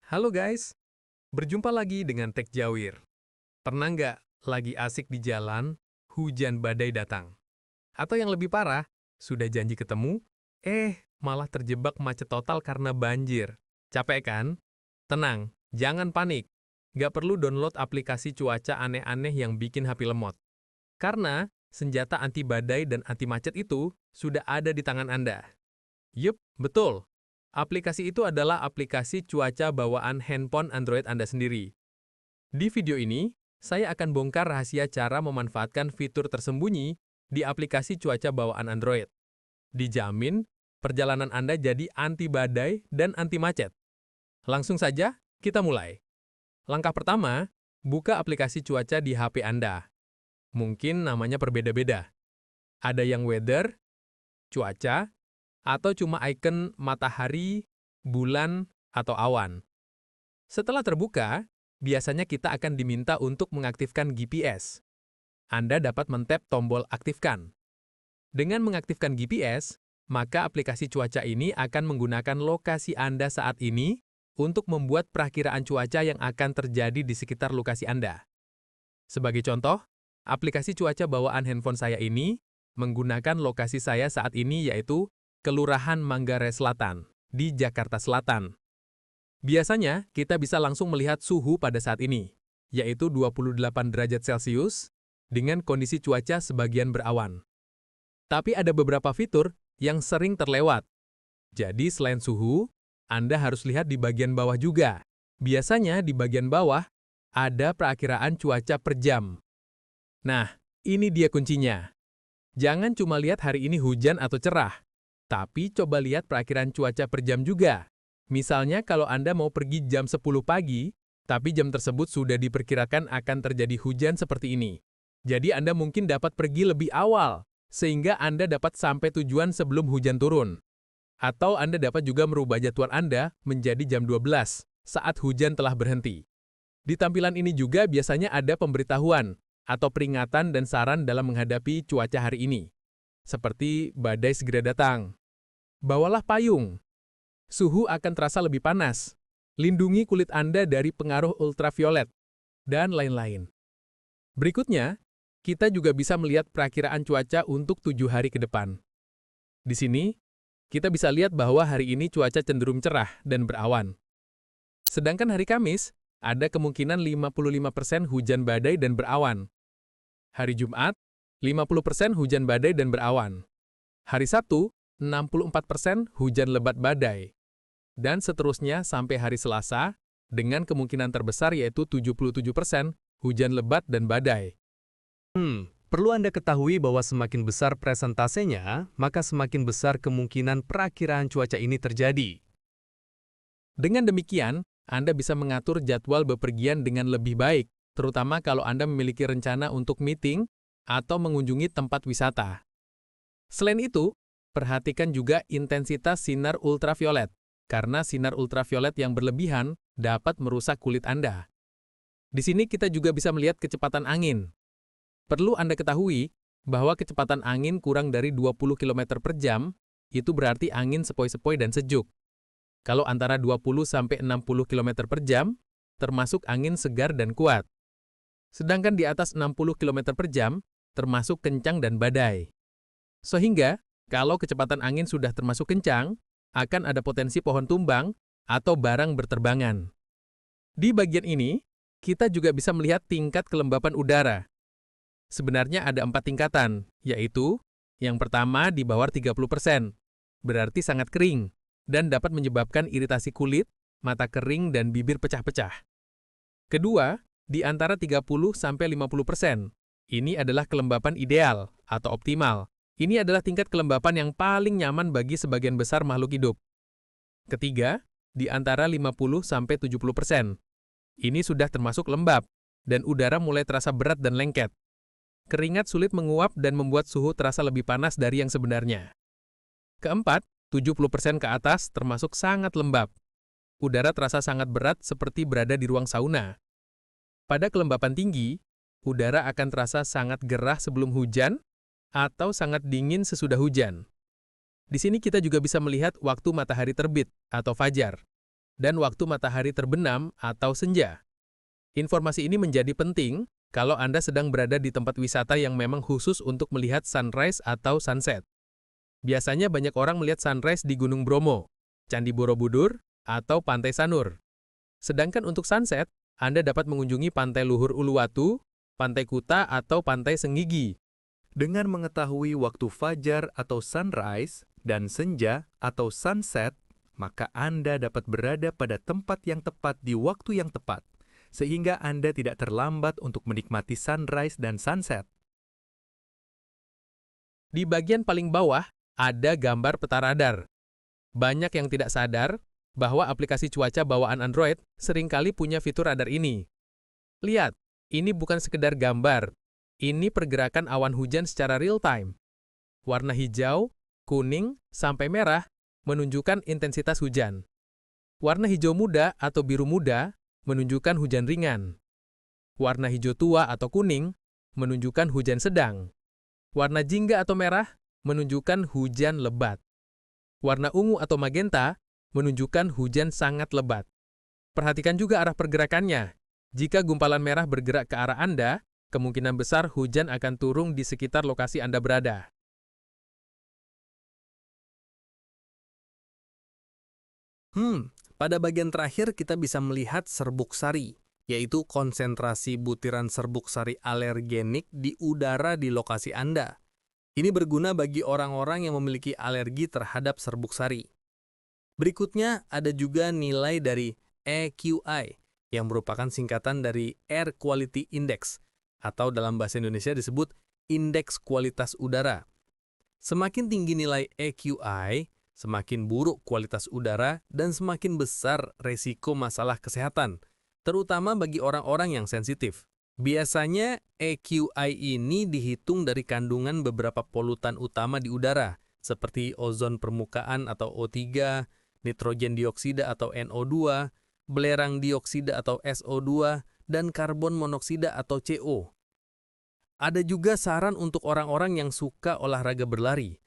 Halo guys, berjumpa lagi dengan Tech Jawir. Pernah nggak lagi asik di jalan, hujan badai datang? Atau yang lebih parah, sudah janji ketemu, malah terjebak macet total karena banjir. Capek kan? Tenang, jangan panik. Nggak perlu download aplikasi cuaca aneh-aneh yang bikin HP lemot. Karena senjata anti badai dan anti macet itu sudah ada di tangan Anda. Yup, betul. Aplikasi itu adalah aplikasi cuaca bawaan handphone Android Anda sendiri. Di video ini, saya akan bongkar rahasia cara memanfaatkan fitur tersembunyi di aplikasi cuaca bawaan Android. Dijamin, perjalanan Anda jadi anti badai dan anti macet. Langsung saja, kita mulai. Langkah pertama, buka aplikasi cuaca di HP Anda. Mungkin namanya berbeda-beda. Ada yang weather, cuaca, atau cuma ikon matahari, bulan, atau awan. Setelah terbuka, biasanya kita akan diminta untuk mengaktifkan GPS. Anda dapat men-tap tombol aktifkan. Dengan mengaktifkan GPS, maka aplikasi cuaca ini akan menggunakan lokasi Anda saat ini untuk membuat perakiraan cuaca yang akan terjadi di sekitar lokasi Anda. Sebagai contoh, aplikasi cuaca bawaan handphone saya ini menggunakan lokasi saya saat ini yaitu Kelurahan Manggarai Selatan, di Jakarta Selatan. Biasanya, kita bisa langsung melihat suhu pada saat ini, yaitu 28 derajat Celcius, dengan kondisi cuaca sebagian berawan. Tapi ada beberapa fitur yang sering terlewat. Jadi selain suhu, Anda harus lihat di bagian bawah juga. Biasanya di bagian bawah, ada perakiraan cuaca per jam. Nah, ini dia kuncinya. Jangan cuma lihat hari ini hujan atau cerah, tapi coba lihat perakiraan cuaca per jam juga. Misalnya kalau Anda mau pergi jam 10 pagi, tapi jam tersebut sudah diperkirakan akan terjadi hujan seperti ini. Jadi Anda mungkin dapat pergi lebih awal, sehingga Anda dapat sampai tujuan sebelum hujan turun. Atau Anda dapat juga merubah jadwal Anda menjadi jam 12, saat hujan telah berhenti. Di tampilan ini juga biasanya ada pemberitahuan, atau peringatan dan saran dalam menghadapi cuaca hari ini. Seperti badai segera datang. Bawalah payung. Suhu akan terasa lebih panas. Lindungi kulit Anda dari pengaruh ultraviolet, dan lain-lain. Berikutnya, kita juga bisa melihat perakiraan cuaca untuk 7 hari ke depan. Di sini, kita bisa lihat bahwa hari ini cuaca cenderung cerah dan berawan. Sedangkan hari Kamis, ada kemungkinan 55% hujan badai dan berawan. Hari Jumat, 50% hujan badai dan berawan. Hari Sabtu, 64% hujan lebat badai. Dan seterusnya sampai hari Selasa, dengan kemungkinan terbesar yaitu 77% hujan lebat dan badai. Perlu Anda ketahui bahwa semakin besar presentasenya, maka semakin besar kemungkinan perakiraan cuaca ini terjadi. Dengan demikian, Anda bisa mengatur jadwal bepergian dengan lebih baik, terutama kalau Anda memiliki rencana untuk meeting atau mengunjungi tempat wisata. Selain itu, perhatikan juga intensitas sinar ultraviolet, karena sinar ultraviolet yang berlebihan dapat merusak kulit Anda. Di sini kita juga bisa melihat kecepatan angin. Perlu Anda ketahui bahwa kecepatan angin kurang dari 20 km per jam, itu berarti angin sepoi-sepoi dan sejuk. Kalau antara 20-60 km per jam, termasuk angin segar dan kuat. Sedangkan di atas 60 km per jam, termasuk kencang dan badai. Sehingga, kalau kecepatan angin sudah termasuk kencang, akan ada potensi pohon tumbang atau barang berterbangan. Di bagian ini, kita juga bisa melihat tingkat kelembapan udara. Sebenarnya ada 4 tingkatan, yaitu yang pertama di bawah 30%, berarti sangat kering, dan dapat menyebabkan iritasi kulit, mata kering, dan bibir pecah-pecah. Kedua, di antara 30-50%. Ini adalah kelembapan ideal atau optimal. Ini adalah tingkat kelembapan yang paling nyaman bagi sebagian besar makhluk hidup. Ketiga, di antara 50-70%. Ini sudah termasuk lembab, dan udara mulai terasa berat dan lengket. Keringat sulit menguap dan membuat suhu terasa lebih panas dari yang sebenarnya. Keempat, 70% ke atas termasuk sangat lembab. Udara terasa sangat berat seperti berada di ruang sauna. Pada kelembapan tinggi, udara akan terasa sangat gerah sebelum hujan atau sangat dingin sesudah hujan. Di sini kita juga bisa melihat waktu matahari terbit atau fajar. dan waktu matahari terbenam atau senja. Informasi ini menjadi penting kalau Anda sedang berada di tempat wisata yang memang khusus untuk melihat sunrise atau sunset. Biasanya banyak orang melihat sunrise di Gunung Bromo, Candi Borobudur, atau Pantai Sanur. Sedangkan untuk sunset, Anda dapat mengunjungi Pantai Luhur Uluwatu, Pantai Kuta, atau Pantai Senggigi. Dengan mengetahui waktu fajar atau sunrise dan senja atau sunset, maka Anda dapat berada pada tempat yang tepat di waktu yang tepat, sehingga Anda tidak terlambat untuk menikmati sunrise dan sunset. Di bagian paling bawah, ada gambar peta radar. Banyak yang tidak sadar bahwa aplikasi cuaca bawaan Android seringkali punya fitur radar ini. Lihat, ini bukan sekedar gambar. Ini pergerakan awan hujan secara real-time. Warna hijau, kuning, sampai merah menunjukkan intensitas hujan. Warna hijau muda atau biru muda menunjukkan hujan ringan. Warna hijau tua atau kuning menunjukkan hujan sedang. Warna jingga atau merah menunjukkan hujan lebat. Warna ungu atau magenta menunjukkan hujan sangat lebat. Perhatikan juga arah pergerakannya. Jika gumpalan merah bergerak ke arah Anda, kemungkinan besar hujan akan turun di sekitar lokasi Anda berada. Pada bagian terakhir kita bisa melihat serbuk sari, yaitu konsentrasi butiran serbuk sari alergenik di udara di lokasi Anda. Ini berguna bagi orang-orang yang memiliki alergi terhadap serbuk sari. Berikutnya ada juga nilai dari AQI, yang merupakan singkatan dari Air Quality Index, atau dalam bahasa Indonesia disebut Indeks Kualitas Udara. Semakin tinggi nilai AQI, semakin buruk kualitas udara dan semakin besar resiko masalah kesehatan, terutama bagi orang-orang yang sensitif. Biasanya AQI ini dihitung dari kandungan beberapa polutan utama di udara, seperti ozon permukaan atau O3, nitrogen dioksida atau NO2, belerang dioksida atau SO2, dan karbon monoksida atau CO. Ada juga saran untuk orang-orang yang suka olahraga berlari.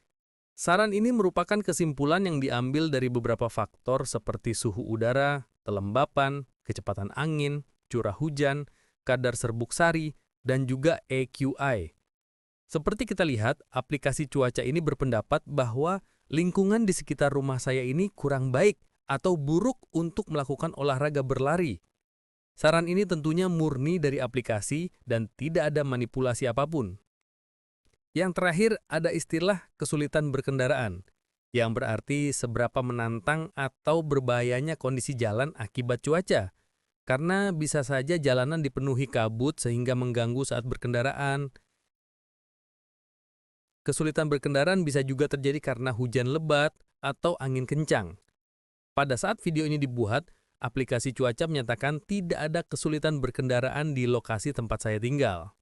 Saran ini merupakan kesimpulan yang diambil dari beberapa faktor seperti suhu udara, kelembapan, kecepatan angin, curah hujan, kadar serbuk sari, dan juga AQI. Seperti kita lihat, aplikasi cuaca ini berpendapat bahwa lingkungan di sekitar rumah saya ini kurang baik atau buruk untuk melakukan olahraga berlari. Saran ini tentunya murni dari aplikasi dan tidak ada manipulasi apapun. Yang terakhir ada istilah kesulitan berkendaraan, yang berarti seberapa menantang atau berbahayanya kondisi jalan akibat cuaca. Karena bisa saja jalanan dipenuhi kabut sehingga mengganggu saat berkendaraan. Kesulitan berkendaraan bisa juga terjadi karena hujan lebat atau angin kencang. Pada saat video ini dibuat, aplikasi cuaca menyatakan tidak ada kesulitan berkendaraan di lokasi tempat saya tinggal.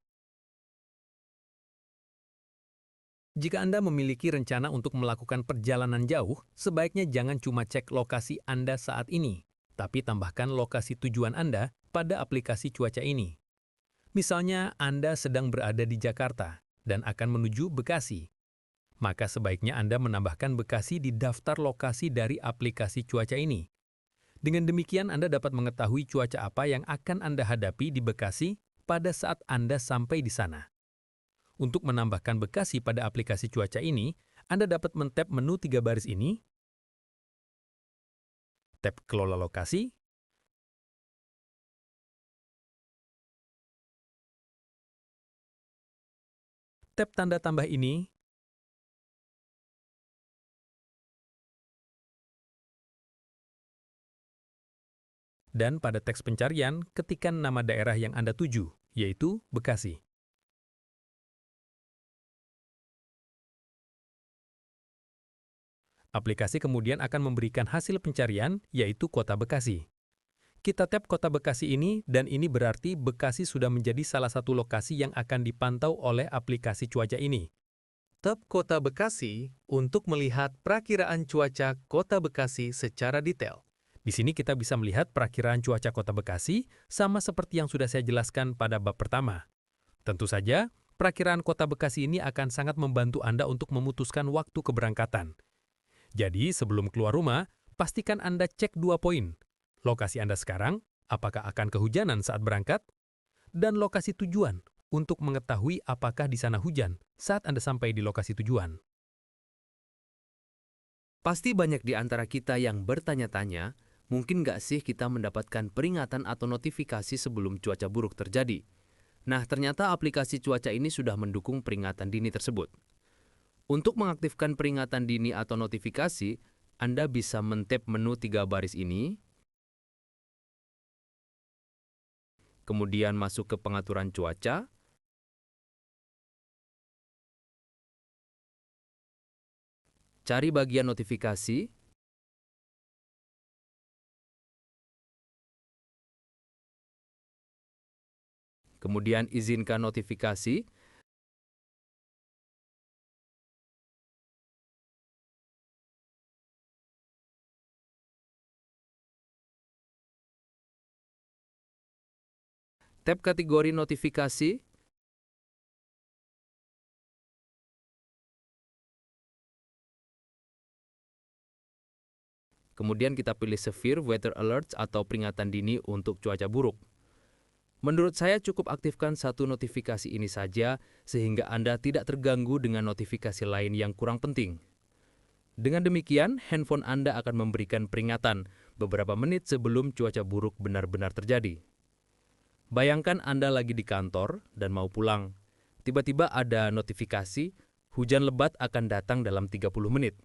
Jika Anda memiliki rencana untuk melakukan perjalanan jauh, sebaiknya jangan cuma cek lokasi Anda saat ini, tapi tambahkan lokasi tujuan Anda pada aplikasi cuaca ini. Misalnya, Anda sedang berada di Jakarta dan akan menuju Bekasi. Maka sebaiknya Anda menambahkan Bekasi di daftar lokasi dari aplikasi cuaca ini. Dengan demikian, Anda dapat mengetahui cuaca apa yang akan Anda hadapi di Bekasi pada saat Anda sampai di sana. Untuk menambahkan Bekasi pada aplikasi cuaca ini, Anda dapat men-tap menu 3 baris ini, tap Kelola Lokasi, tap tanda tambah ini, dan pada teks pencarian, ketikkan nama daerah yang Anda tuju, yaitu Bekasi. Aplikasi kemudian akan memberikan hasil pencarian, yaitu Kota Bekasi. Kita tap Kota Bekasi ini, dan ini berarti Bekasi sudah menjadi salah satu lokasi yang akan dipantau oleh aplikasi cuaca ini. Tap Kota Bekasi untuk melihat perakiraan cuaca Kota Bekasi secara detail. Di sini kita bisa melihat perakiraan cuaca Kota Bekasi sama seperti yang sudah saya jelaskan pada bab pertama. Tentu saja, perakiraan Kota Bekasi ini akan sangat membantu Anda untuk memutuskan waktu keberangkatan. Jadi, sebelum keluar rumah, pastikan Anda cek 2 poin. lokasi Anda sekarang, apakah akan kehujanan saat berangkat, dan lokasi tujuan untuk mengetahui apakah di sana hujan saat Anda sampai di lokasi tujuan. Pasti banyak di antara kita yang bertanya-tanya, mungkin nggak sih kita mendapatkan peringatan atau notifikasi sebelum cuaca buruk terjadi? Nah, ternyata aplikasi cuaca ini sudah mendukung peringatan dini tersebut. Untuk mengaktifkan peringatan dini atau notifikasi, Anda bisa men-tap menu 3 baris ini, kemudian masuk ke pengaturan cuaca, cari bagian notifikasi, kemudian izinkan notifikasi, tap kategori notifikasi, kemudian kita pilih Severe Weather Alerts atau peringatan dini untuk cuaca buruk. Menurut saya cukup aktifkan satu notifikasi ini saja sehingga Anda tidak terganggu dengan notifikasi lain yang kurang penting. Dengan demikian, handphone Anda akan memberikan peringatan beberapa menit sebelum cuaca buruk benar-benar terjadi. Bayangkan Anda lagi di kantor dan mau pulang. Tiba-tiba ada notifikasi, hujan lebat akan datang dalam 30 menit.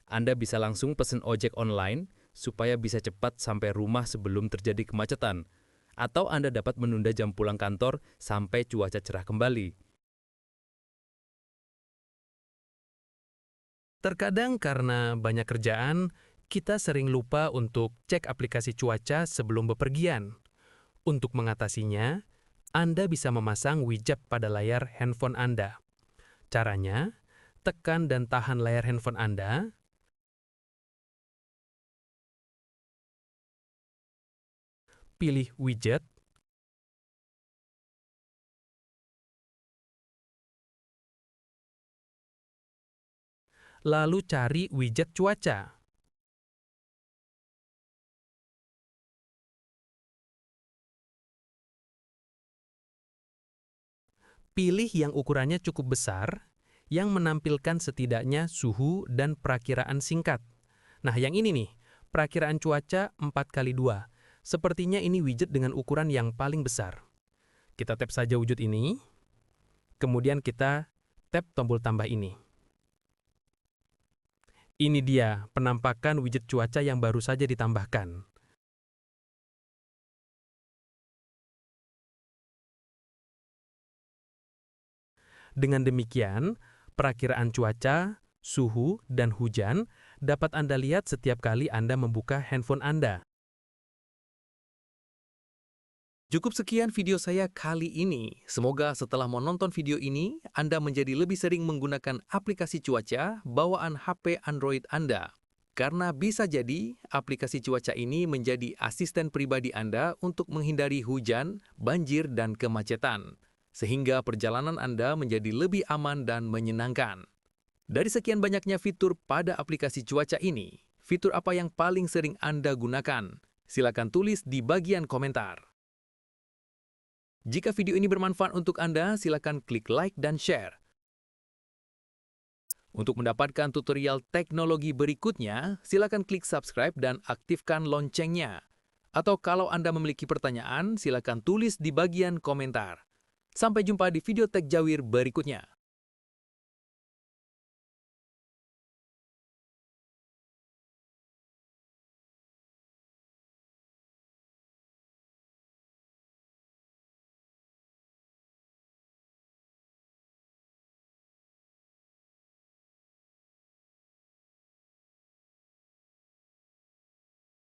Anda bisa langsung pesen ojek online supaya bisa cepat sampai rumah sebelum terjadi kemacetan. Atau Anda dapat menunda jam pulang kantor sampai cuaca cerah kembali. Terkadang karena banyak kerjaan, kita sering lupa untuk cek aplikasi cuaca sebelum bepergian. Untuk mengatasinya, Anda bisa memasang widget pada layar handphone Anda. Caranya, tekan dan tahan layar handphone Anda, pilih widget, lalu cari widget cuaca. Pilih yang ukurannya cukup besar, yang menampilkan setidaknya suhu dan perakiraan singkat. Nah, yang ini nih, perakiraan cuaca 4x2. Sepertinya ini widget dengan ukuran yang paling besar. Kita tap saja wujud ini, kemudian kita tap tombol tambah ini. Ini dia penampakan widget cuaca yang baru saja ditambahkan. Dengan demikian, perakiraan cuaca, suhu, dan hujan dapat Anda lihat setiap kali Anda membuka handphone Anda. Cukup sekian video saya kali ini. Semoga setelah menonton video ini, Anda menjadi lebih sering menggunakan aplikasi cuaca bawaan HP Android Anda. Karena bisa jadi, aplikasi cuaca ini menjadi asisten pribadi Anda untuk menghindari hujan, banjir, dan kemacetan. Sehingga perjalanan Anda menjadi lebih aman dan menyenangkan. Dari sekian banyaknya fitur pada aplikasi cuaca ini, fitur apa yang paling sering Anda gunakan? Silakan tulis di bagian komentar. Jika video ini bermanfaat untuk Anda, silakan klik like dan share. Untuk mendapatkan tutorial teknologi berikutnya, silakan klik subscribe dan aktifkan loncengnya. Atau kalau Anda memiliki pertanyaan, silakan tulis di bagian komentar. Sampai jumpa di video Tech Jawir berikutnya.